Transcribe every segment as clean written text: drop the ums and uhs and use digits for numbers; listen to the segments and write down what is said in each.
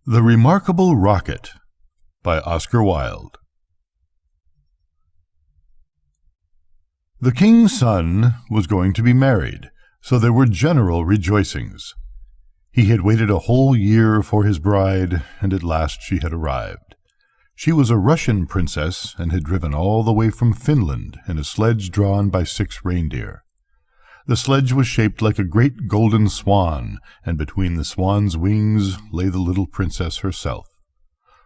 The Remarkable Rocket by Oscar Wilde. The king's son was going to be married, so there were general rejoicings. He had waited a whole year for his bride, and at last she had arrived. She was a Russian princess and had driven all the way from Finland in a sledge drawn by 6 reindeer. The sledge was shaped like a great golden swan, and between the swan's wings lay the little princess herself.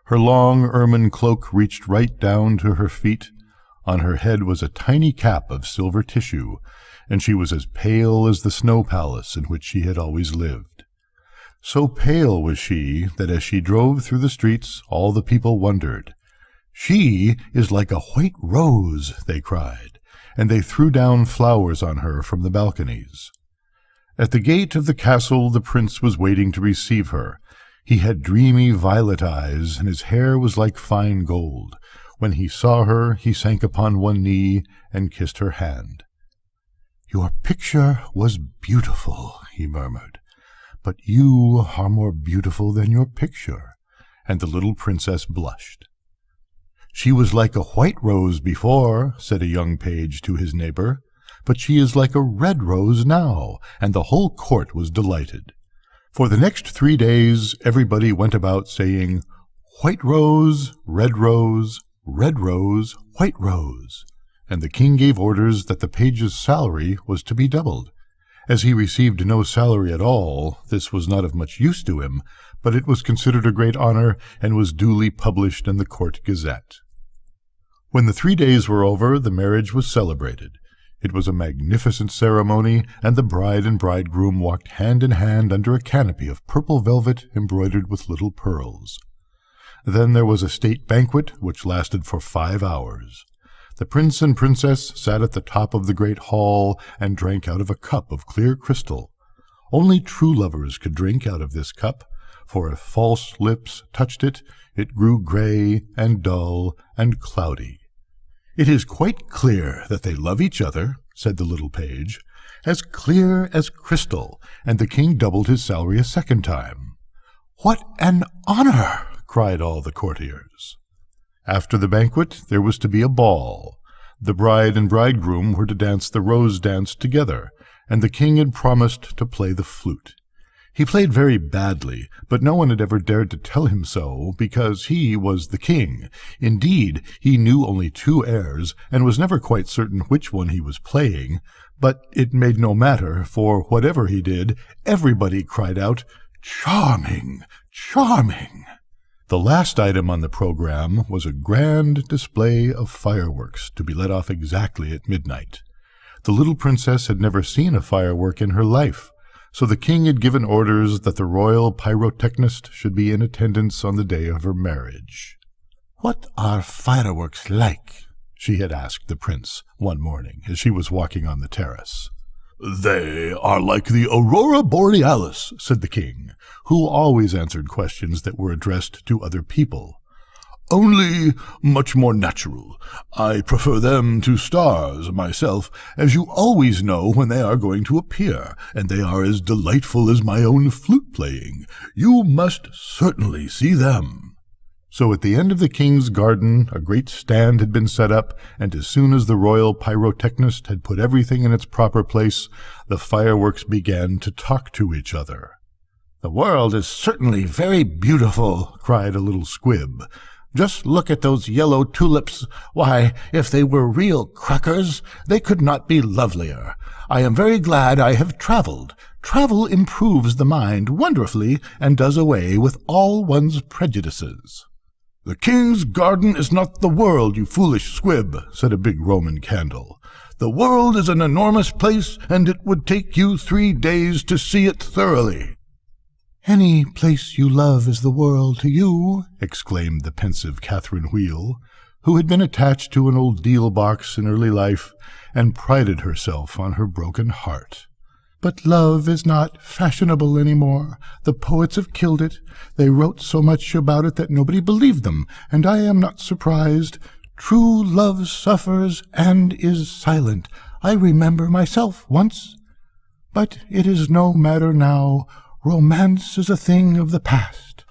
Her long ermine cloak reached right down to her feet. On her head was a tiny cap of silver tissue, and she was as pale as the snow palace in which she had always lived. So pale was she that as she drove through the streets all the people wondered. "She is like a white rose," they cried, and they threw down flowers on her from the balconies. At the gate of the castle the prince was waiting to receive her. He had dreamy violet eyes, and his hair was like fine gold. When he saw her, he sank upon one knee and kissed her hand. "Your picture was beautiful," he murmured, "but you are more beautiful than your picture," and the little princess blushed. "She was like a white rose before," said a young page to his neighbor, "but she is like a red rose now," and the whole court was delighted. For the next 3 days everybody went about saying, "White rose, red rose, red rose, white rose," and the king gave orders that the page's salary was to be doubled. As he received no salary at all, this was not of much use to him, but it was considered a great honor and was duly published in the court gazette. When the 3 days were over, the marriage was celebrated. It was a magnificent ceremony, and the bride and bridegroom walked hand in hand under a canopy of purple velvet embroidered with little pearls. Then there was a state banquet, which lasted for 5 hours. The prince and princess sat at the top of the great hall and drank out of a cup of clear crystal. Only true lovers could drink out of this cup, for if false lips touched it, it grew gray and dull and cloudy. "It is quite clear that they love each other," said the little page, "as clear as crystal," and the king doubled his salary a second time. "What an honor!" cried all the courtiers. After the banquet there was to be a ball. The bride and bridegroom were to dance the rose dance together, and the king had promised to play the flute. He played very badly, but no one had ever dared to tell him so, because he was the king. Indeed, he knew only 2 airs, and was never quite certain which one he was playing. But it made no matter, for whatever he did, everybody cried out, "Charming! Charming!" The last item on the program was a grand display of fireworks, to be let off exactly at midnight. The little princess had never seen a firework in her life, so the king had given orders that the royal pyrotechnist should be in attendance on the day of her marriage. "What are fireworks like?" she had asked the prince one morning as she was walking on the terrace. "They are like the aurora borealis," said the king, who always answered questions that were addressed to other people. "Only much more natural. I prefer them to stars myself, as you always know when they are going to appear, and they are as delightful as my own flute-playing. You must certainly see them." So at the end of the king's garden a great stand had been set up, and as soon as the royal pyrotechnist had put everything in its proper place, the fireworks began to talk to each other. "The world is certainly very beautiful," cried a little squib. "Just look at those yellow tulips. Why, if they were real crackers, they could not be lovelier. I am very glad I have traveled. Travel improves the mind wonderfully and does away with all one's prejudices." "The king's garden is not the world, you foolish squib," said a big Roman candle. "The world is an enormous place, and it would take you 3 days to see it thoroughly." "Any place you love is the world to you," exclaimed the pensive Catherine Wheel, who had been attached to an old deal-box in early life and prided herself on her broken heart. "But love is not fashionable any more. The poets have killed it. They wrote so much about it that nobody believed them, and I am not surprised. True love suffers and is silent. I remember myself once. But it is no matter now. Romance is a thing of the past."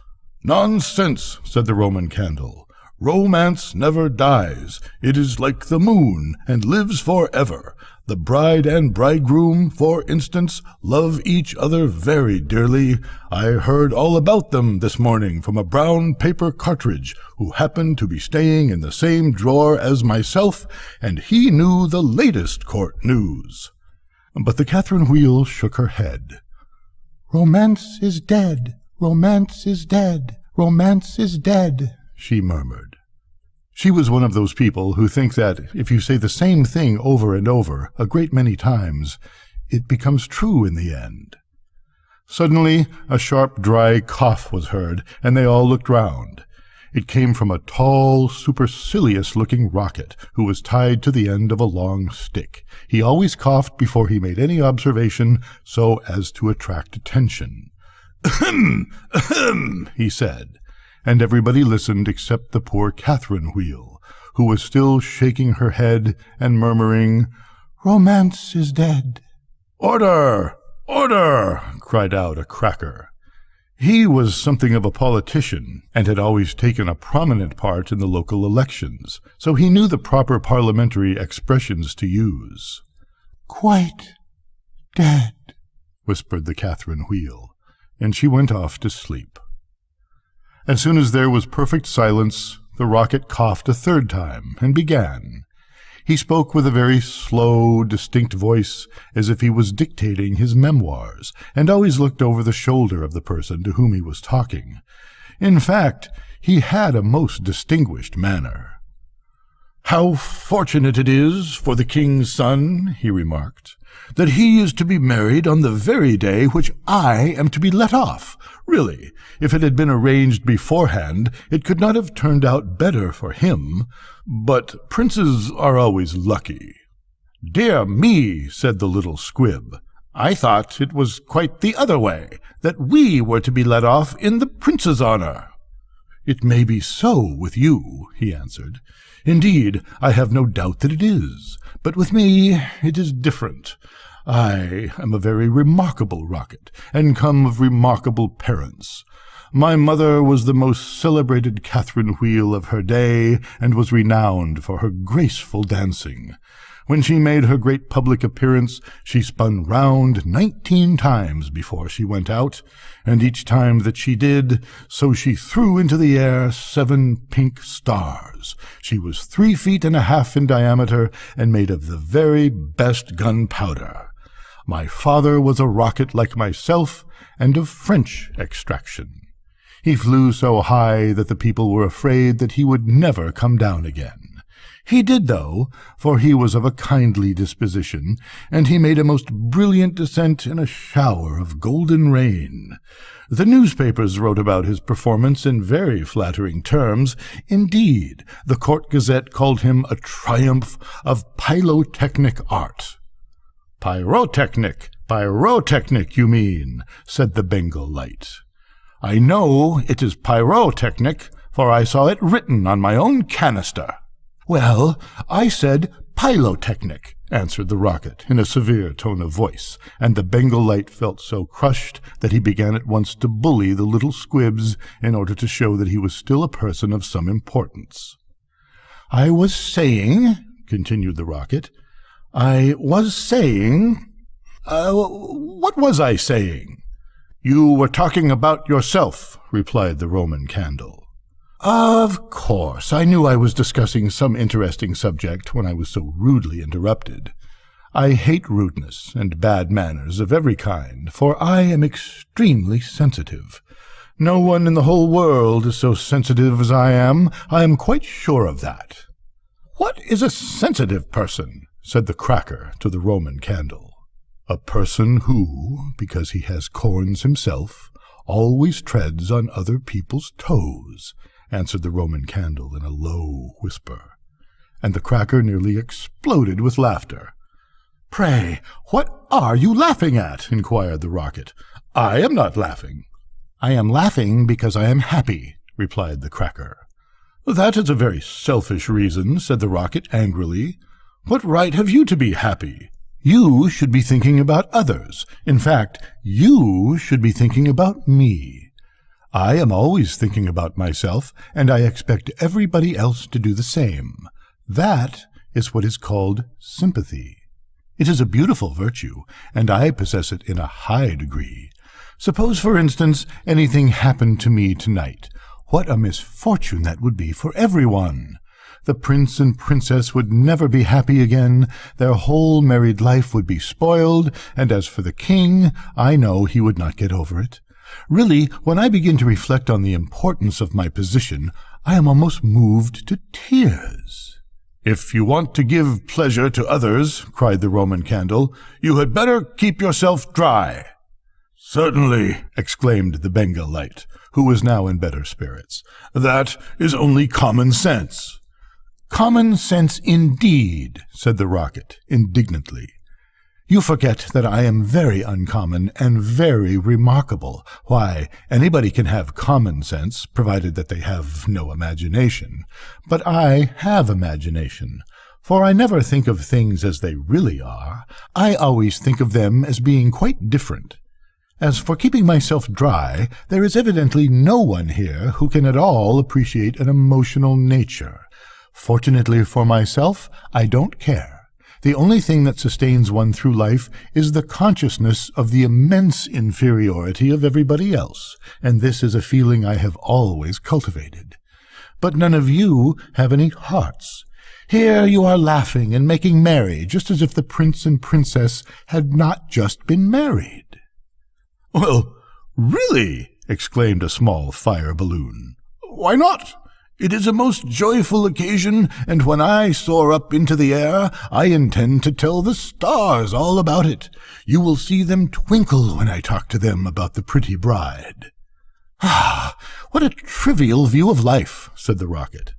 "Nonsense," said the Roman candle. "Romance never dies. It is like the moon, and lives forever. The bride and bridegroom, for instance, love each other very dearly. I heard all about them this morning from a brown paper cartridge who happened to be staying in the same drawer as myself, and he knew the latest court news." But the Catherine Wheel shook her head. "Romance is dead. Romance is dead. Romance is dead," she murmured. She was one of those people who think that if you say the same thing over and over a great many times, it becomes true in the end. Suddenly, a sharp, dry cough was heard, and they all looked round. It came from a tall, supercilious-looking rocket who was tied to the end of a long stick. He always coughed before he made any observation so as to attract attention. "Ahem! Ahem!" he said, and everybody listened except the poor Catherine Wheel, who was still shaking her head and murmuring, "Romance is dead." "Order! Order!" cried out a cracker. He was something of a politician, and had always taken a prominent part in the local elections, so he knew the proper parliamentary expressions to use. "Quite dead," whispered the Catherine Wheel, and she went off to sleep. As soon as there was perfect silence, the rocket coughed a third time, and began. He spoke with a very slow, distinct voice, as if he was dictating his memoirs, and always looked over the shoulder of the person to whom he was talking. In fact, he had a most distinguished manner. "How fortunate it is for the king's son," he remarked, "that he is to be married on the very day which I am to be let off. Really, if it had been arranged beforehand, it could not have turned out better for him. But princes are always lucky." "Dear me," said the little squib, "I thought it was quite the other way, that we were to be let off in the prince's honor." "It may be so with you," he answered. "Indeed, I have no doubt that it is. But with me it is different. I am a very remarkable rocket, and come of remarkable parents. My mother was the most celebrated Catherine Wheel of her day, and was renowned for her graceful dancing. When she made her great public appearance, she spun round 19 times before she went out, and each time that she did, so she threw into the air 7 pink stars. She was 3 feet and a half in diameter, and made of the very best gunpowder. My father was a rocket like myself, and of French extraction. He flew so high that the people were afraid that he would never come down again. He did, though, for he was of a kindly disposition, and he made a most brilliant descent in a shower of golden rain. The newspapers wrote about his performance in very flattering terms. Indeed, the Court Gazette called him a triumph of pyrotechnic art. Pyrotechnic, you mean," said the Bengal Light. "I know it is pyrotechnic, for I saw it written on my own canister." "Well, I said pyrotechnic," answered the rocket in a severe tone of voice, and the Bengal Light felt so crushed that he began at once to bully the little squibs in order to show that he was still a person of some importance. "I was saying," continued the rocket, what was I saying?" "You were talking about yourself," replied the Roman candle. "Of course, I knew I was discussing some interesting subject when I was so rudely interrupted. I hate rudeness and bad manners of every kind, for I am extremely sensitive. No one in the whole world is so sensitive as I am quite sure of that." "What is a sensitive person?" said the cracker to the Roman candle. "A person who, because he has corns himself, always treads on other people's toes," answered the Roman candle in a low whisper, and the cracker nearly exploded with laughter. "Pray, what are you laughing at?" inquired the rocket. "I am not laughing." "I am laughing because I am happy," replied the cracker. "That is a very selfish reason," said the rocket angrily. "What right have you to be happy? You should be thinking about others. In fact, you should be thinking about me. I am always thinking about myself, and I expect everybody else to do the same. That is what is called sympathy. It is a beautiful virtue, and I possess it in a high degree. Suppose, for instance, anything happened to me tonight. What a misfortune that would be for everyone! The prince and princess would never be happy again, their whole married life would be spoiled, and as for the king, I know he would not get over it. Really, when I begin to reflect on the importance of my position, I am almost moved to tears. "If you want to give pleasure to others," cried the Roman candle, "you had better keep yourself dry." "Certainly," exclaimed the Bengal light, who was now in better spirits. "That is only common sense." "Common sense indeed," said the rocket indignantly. "You forget that I am very uncommon and very remarkable. Why, anybody can have common sense, provided that they have no imagination. But I have imagination, for I never think of things as they really are. I always think of them as being quite different. As for keeping myself dry, there is evidently no one here who can at all appreciate an emotional nature. Fortunately for myself, I don't care. The only thing that sustains one through life is the consciousness of the immense inferiority of everybody else, and this is a feeling I have always cultivated. But none of you have any hearts. Here you are laughing and making merry, just as if the prince and princess had not just been married." "Well, really," exclaimed a small fire balloon. "Why not? It is a most joyful occasion, and when I soar up into the air, I intend to tell the stars all about it. You will see them twinkle when I talk to them about the pretty bride." "Ah, what a trivial view of life," said the rocket.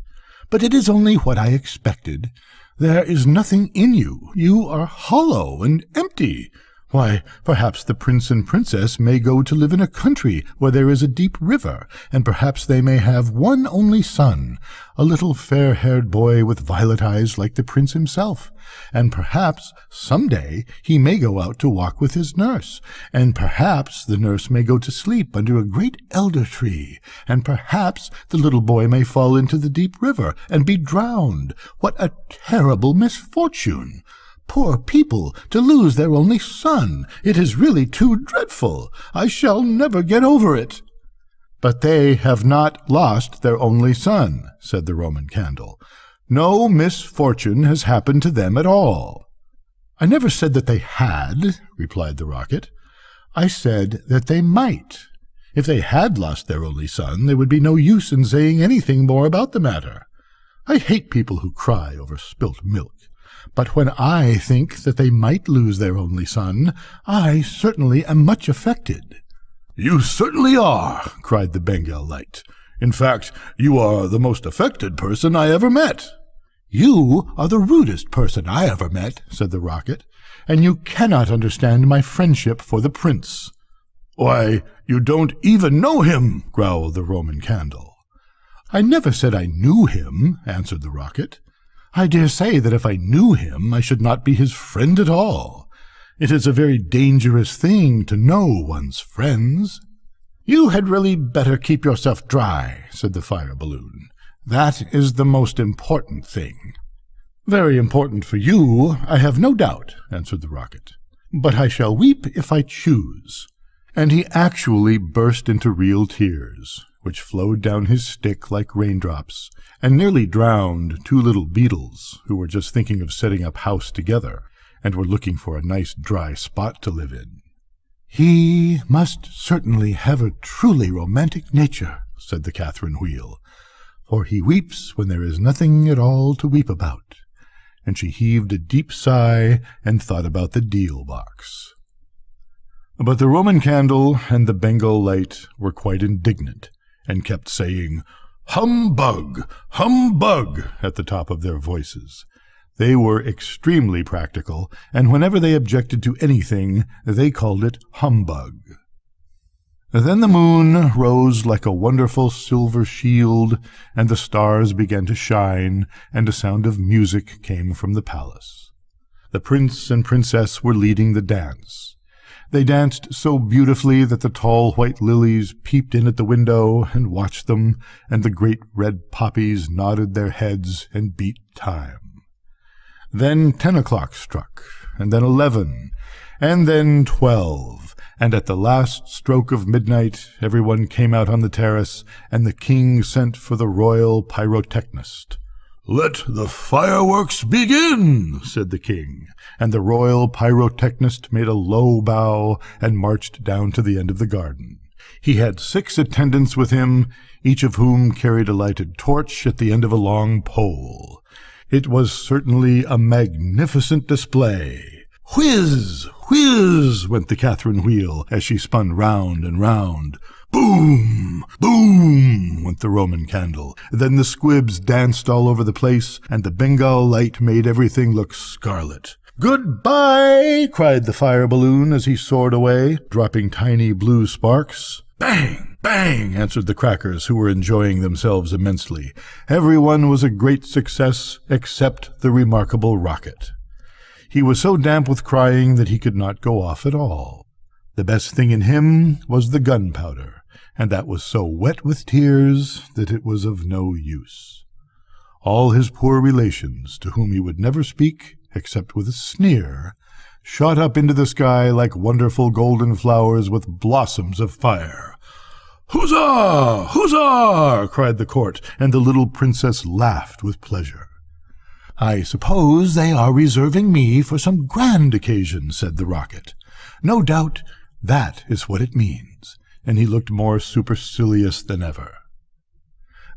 "But it is only what I expected. There is nothing in you. You are hollow and empty. Why, perhaps the prince and princess may go to live in a country where there is a deep river, and perhaps they may have one only son, a little fair-haired boy with violet eyes like the prince himself. And perhaps some day he may go out to walk with his nurse, and perhaps the nurse may go to sleep under a great elder tree, and perhaps the little boy may fall into the deep river and be drowned. What a terrible misfortune! Poor people, to lose their only son! It is really too dreadful! I shall never get over it." "But they have not lost their only son," said the Roman candle. "No misfortune has happened to them at all." "I never said that they had," replied the rocket. "I said that they might. If they had lost their only son, there would be no use in saying anything more about the matter. I hate people who cry over spilt milk. But when I think that they might lose their only son, I certainly am much affected." "You certainly are," cried the Bengal light. "In fact, you are the most affected person I ever met." "You are the rudest person I ever met," said the rocket, "and you cannot understand my friendship for the prince." "Why, you don't even know him," growled the Roman candle. "I never said I knew him," answered the rocket. "I dare say that if I knew him, I should not be his friend at all. It is a very dangerous thing to know one's friends." "You had really better keep yourself dry," said the fire balloon. "That is the most important thing." "Very important for you, I have no doubt," answered the rocket. "But I shall weep if I choose." And he actually burst into real tears, which flowed down his stick like raindrops, and nearly drowned two little beetles who were just thinking of setting up house together, and were looking for a nice dry spot to live in. "He must certainly have a truly romantic nature," said the Catherine Wheel, "for he weeps when there is nothing at all to weep about." And she heaved a deep sigh and thought about the deal box. But the Roman candle and the Bengal light were quite indignant, and kept saying, "Humbug! Humbug!" at the top of their voices. They were extremely practical, and whenever they objected to anything, they called it humbug. Then the moon rose like a wonderful silver shield, and the stars began to shine, and a sound of music came from the palace. The prince and princess were leading the dance. They danced so beautifully that the tall white lilies peeped in at the window and watched them, and the great red poppies nodded their heads and beat time. Then 10 o'clock struck, and then 11, and then 12, and at the last stroke of midnight everyone came out on the terrace, and the king sent for the royal pyrotechnist. "Let the fireworks begin," said the king, and the royal pyrotechnist made a low bow and marched down to the end of the garden. He had 6 attendants with him, each of whom carried a lighted torch at the end of a long pole. It was certainly a magnificent display. Whiz, whiz, went the Catherine wheel as she spun round and round. Boom, boom, went the Roman candle. Then the squibs danced all over the place, and the Bengal light made everything look scarlet. "Goodbye!" cried the fire balloon as he soared away, dropping tiny blue sparks. Bang, bang, answered the crackers, who were enjoying themselves immensely. Everyone was a great success except the remarkable rocket. He was so damp with crying that he could not go off at all. The best thing in him was the gunpowder, and that was so wet with tears that it was of no use. All his poor relations, to whom he would never speak except with a sneer, shot up into the sky like wonderful golden flowers with blossoms of fire. "Huzzah! Huzzah!" cried the court, and the little princess laughed with pleasure. "I suppose they are reserving me for some grand occasion," said the rocket. "No doubt that is what it means," and he looked more supercilious than ever.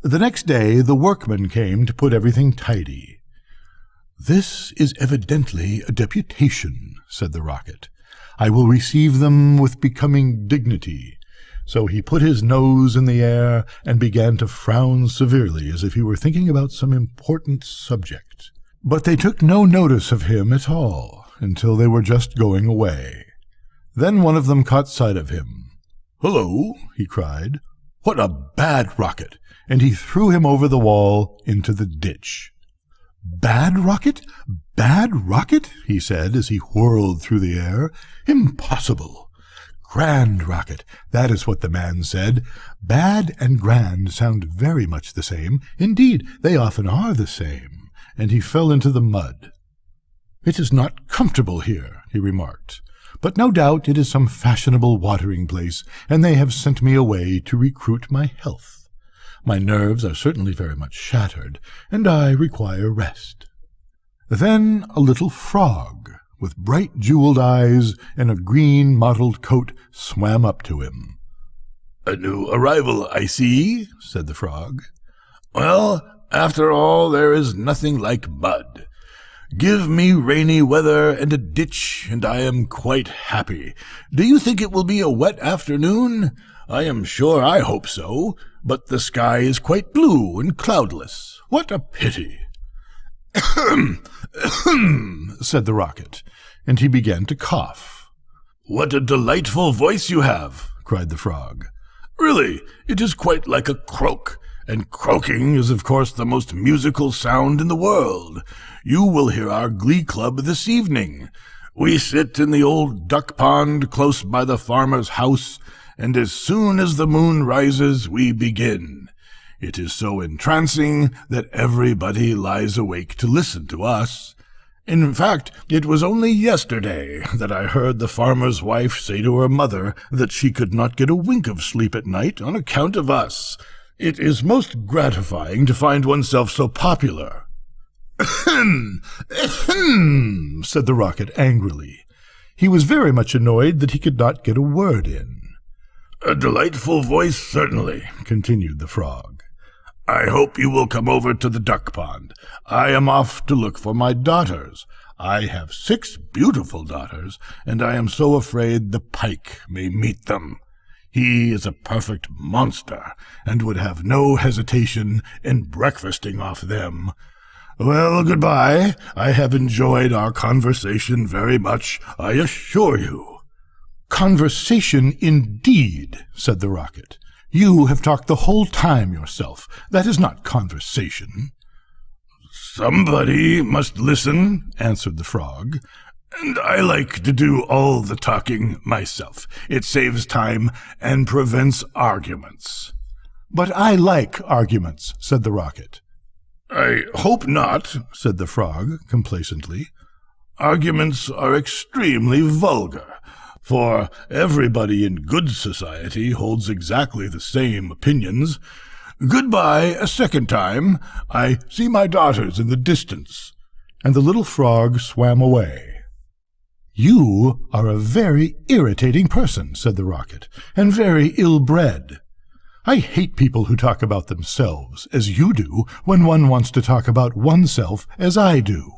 The next day the workmen came to put everything tidy. "This is evidently a deputation," said the rocket. "I will receive them with becoming dignity." So he put his nose in the air and began to frown severely, as if he were thinking about some important subject. But they took no notice of him at all, until they were just going away. Then one of them caught sight of him. "Hullo!" he cried. "What a bad rocket!" And he threw him over the wall into the ditch. "Bad rocket? Bad rocket?" he said as he whirled through the air. "Impossible! Grand rocket, that is what the man said. Bad and grand sound very much the same. Indeed, they often are the same." And he fell into the mud. "It is not comfortable here," he remarked, "but no doubt it is some fashionable watering place, and they have sent me away to recruit my health. My nerves are certainly very much shattered, and I require rest." Then a little frog, with bright jeweled eyes and a green mottled coat, swam up to him. "A new arrival, I see," said the frog. "Well, after all, there is nothing like mud. Give me rainy weather and a ditch, and I am quite happy. Do you think it will be a wet afternoon? I am sure I hope so, but the sky is quite blue and cloudless. What a pity!" "Ahem, ahem," said the rocket, and he began to cough. "What a delightful voice you have!" cried the frog. "Really, it is quite like a croak, and croaking is of course the most musical sound in the world. You will hear our glee club this evening. We sit in the old duck pond close by the farmer's house, and as soon as the moon rises we begin. It is so entrancing that everybody lies awake to listen to us. In fact, it was only yesterday that I heard the farmer's wife say to her mother that she could not get a wink of sleep at night on account of us. It is most gratifying to find oneself so popular." "Ahem, ahem," said the rocket angrily. He was very much annoyed that he could not get a word in. "A delightful voice, certainly," continued the frog. "I hope you will come over to the duck pond. I am off to look for my daughters. I have 6 beautiful daughters, and I am so afraid the pike may meet them. He is a perfect monster, and would have no hesitation in breakfasting off them. Well, goodbye. I have enjoyed our conversation very much, I assure you." "Conversation, indeed," said the rocket. "You have talked the whole time yourself. That is not conversation." "Somebody must listen," answered the frog, And I like to do all the talking myself. It saves time and prevents arguments. But I like arguments, said the Rocket. I hope not, said the Frog complacently. Arguments are extremely vulgar, for everybody in good society holds exactly the same opinions. Goodbye a second time. I see my daughters in the distance. And the little frog swam away. You are a very irritating person, said the Rocket, and very ill-bred. I hate people who talk about themselves, as you do, when one wants to talk about oneself, as I do.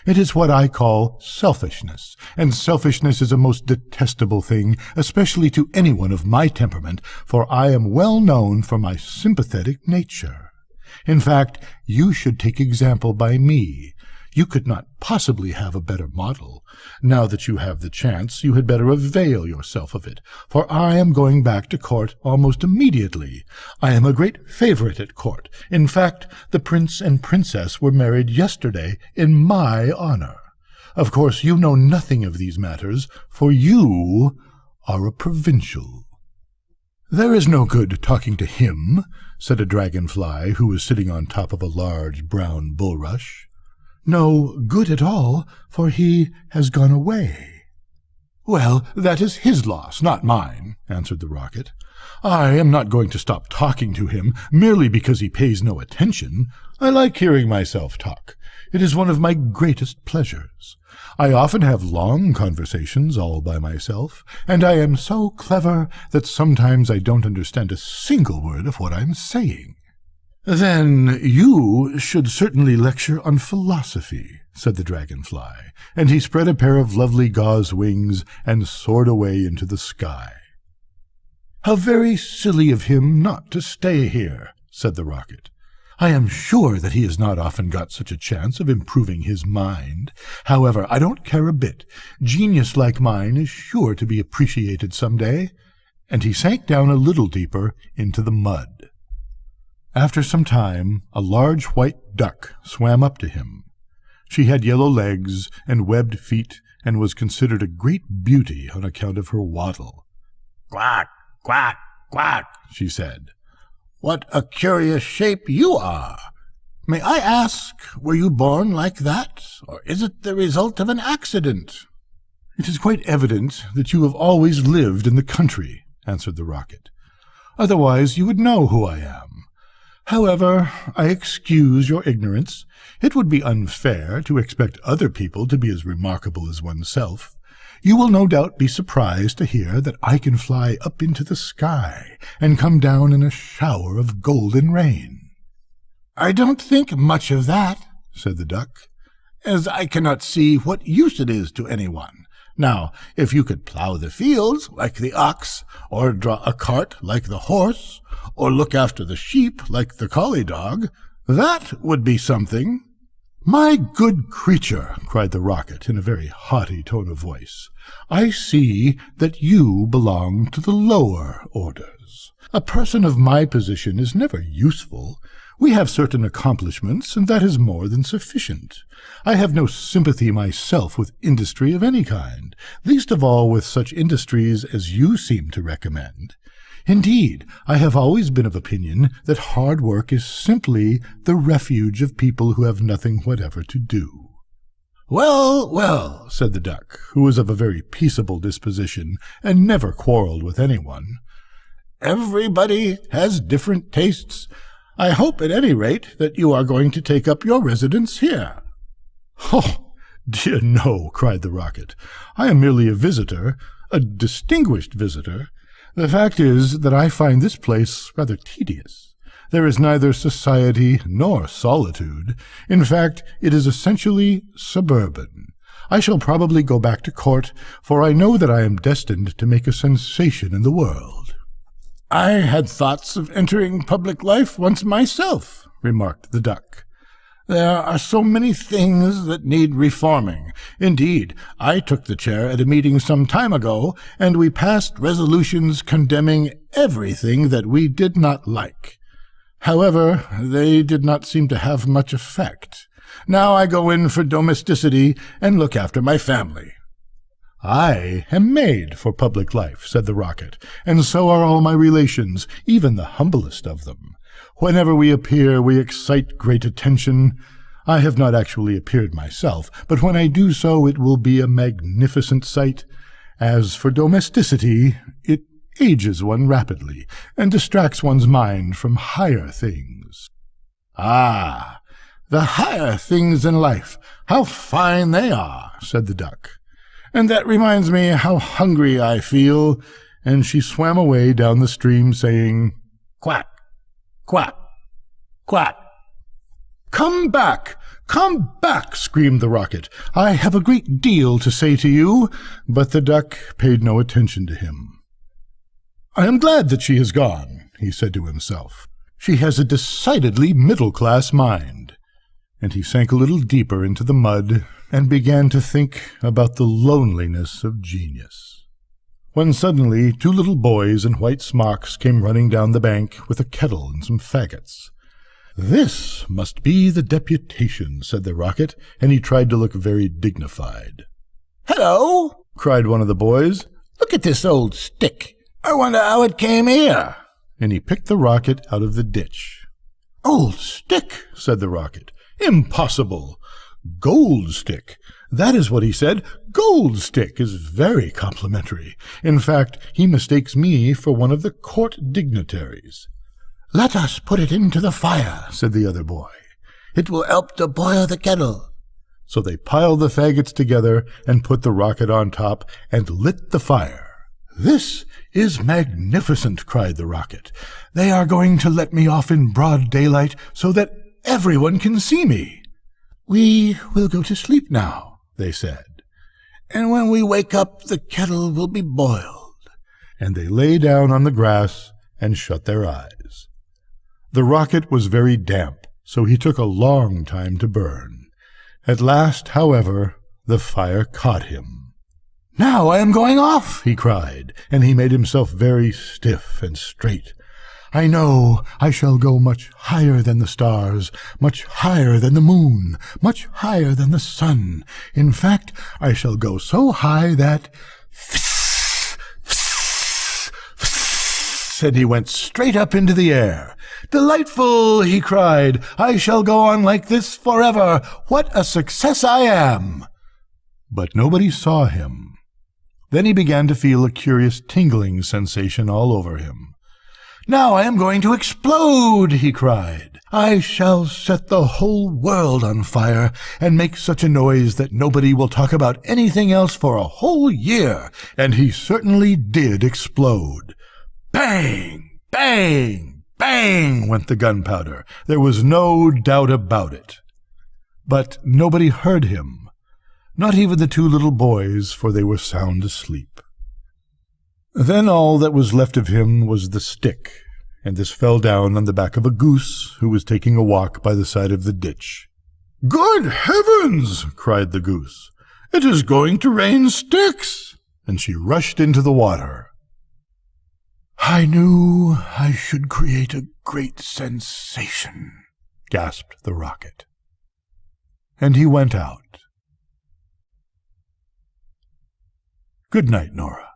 It is what I call selfishness, and selfishness is a most detestable thing, especially to anyone of my temperament, for I am well known for my sympathetic nature. In fact, you should take example by me. You could not possibly have a better model. Now that you have the chance, you had better avail yourself of it, for I am going back to court almost immediately. I am a great favorite at court. In fact, the prince and princess were married yesterday in my honor. Of course, you know nothing of these matters, for you are a provincial. There is no good talking to him, said a dragonfly who was sitting on top of a large brown bulrush. No good at all, for he has gone away. Well, that is his loss, not mine, answered the Rocket. I am not going to stop talking to him merely because he pays no attention. I like hearing myself talk. It is one of my greatest pleasures. I often have long conversations all by myself, and I am so clever that sometimes I don't understand a single word of what I am saying. Then you should certainly lecture on philosophy, said the dragonfly, and he spread a pair of lovely gauze wings and soared away into the sky. How very silly of him not to stay here, said the Rocket. I am sure that he has not often got such a chance of improving his mind. However, I don't care a bit. Genius like mine is sure to be appreciated some day. And he sank down a little deeper into the mud. After some time, a large white duck swam up to him. She had yellow legs and webbed feet, and was considered a great beauty on account of her waddle. Quack, quack, quack, she said. What a curious shape you are! May I ask, were you born like that, or is it the result of an accident? It is quite evident that you have always lived in the country, answered the Rocket. Otherwise you would know who I am. However, I excuse your ignorance. It would be unfair to expect other people to be as remarkable as oneself. You will no doubt be surprised to hear that I can fly up into the sky and come down in a shower of golden rain. I don't think much of that, said the duck, as I cannot see what use it is to anyone. Now, if you could plough the fields like the ox, or draw a cart like the horse, or look after the sheep like the collie dog, that would be something. My good creature, cried the Rocket in a very haughty tone of voice, I see that you belong to the lower orders. A person of my position is never useful. We have certain accomplishments, and that is more than sufficient. I have no sympathy myself with industry of any kind, least of all with such industries as you seem to recommend. Indeed, I have always been of opinion that hard work is simply the refuge of people who have nothing whatever to do. Well, well, said the duck, who was of a very peaceable disposition, and never quarrelled with anyone. Everybody has different tastes. I hope, at any rate, that you are going to take up your residence here. Oh, dear no, cried the Rocket. I am merely a visitor, a distinguished visitor. The fact is that I find this place rather tedious. There is neither society nor solitude. In fact, it is essentially suburban. I shall probably go back to court, for I know that I am destined to make a sensation in the world. I had thoughts of entering public life once myself, remarked the duck. There are so many things that need reforming. Indeed, I took the chair at a meeting some time ago, and we passed resolutions condemning everything that we did not like. However, they did not seem to have much effect. Now I go in for domesticity and look after my family. "I am made for public life," said the rocket, "and so are all my relations, even the humblest of them. Whenever we appear, we excite great attention. I have not actually appeared myself, but when I do so, it will be a magnificent sight. As for domesticity, it ages one rapidly, and distracts one's mind from higher things." "Ah, the higher things in life, how fine they are," said the duck. "And that reminds me how hungry I feel," and she swam away down the stream, saying, "Quack, quack, quack." "Come back! Come back!" screamed the rocket. "I have a great deal to say to you." But the duck paid no attention to him. "I am glad that she has gone," he said to himself. "She has a decidedly middle-class mind." And he sank a little deeper into the mud and began to think about the loneliness of genius. When suddenly 2 little boys in white smocks came running down the bank with a kettle and some faggots. "This must be the deputation," said the rocket, and he tried to look very dignified. "Hello!" cried one of the boys. "Look at this old stick. I wonder how it came here." And he picked the rocket out of the ditch. "Old stick," said the rocket. "Impossible. Gold stick. That is what he said. Gold stick is very complimentary. In fact, he mistakes me for one of the court dignitaries." "Let us put it into the fire," said the other boy. "It will help to boil the kettle." So they piled the faggots together and put the rocket on top and lit the fire. "This is magnificent," cried the rocket. "They are going to let me off in broad daylight so that everyone can see me." "We will go to sleep now," they said, "and when we wake up the kettle will be boiled." And they lay down on the grass and shut their eyes. The rocket was very damp, so he took a long time to burn. At last, however, the fire caught him. "Now I am going off," he cried, and he made himself very stiff and straight. "I know I shall go much higher than the stars, much higher than the moon, much higher than the sun. In fact, I shall go so high that—" and he went straight up into the air. "Delightful!" he cried. "I shall go on like this forever. What a success I am!" But nobody saw him. Then he began to feel a curious tingling sensation all over him. "Now I am going to explode!" he cried. "I shall set the whole world on fire and make such a noise that nobody will talk about anything else for a whole year." And he certainly did explode. Bang! Bang! Bang! Went the gunpowder. There was no doubt about it. But nobody heard him, not even the 2 little boys, for they were sound asleep. Then all that was left of him was the stick, and this fell down on the back of a goose who was taking a walk by the side of the ditch. "Good heavens!" cried the goose. "It is going to rain sticks!" And she rushed into the water. "I knew I should create a great sensation," gasped the rocket. And he went out. Good night, Nora.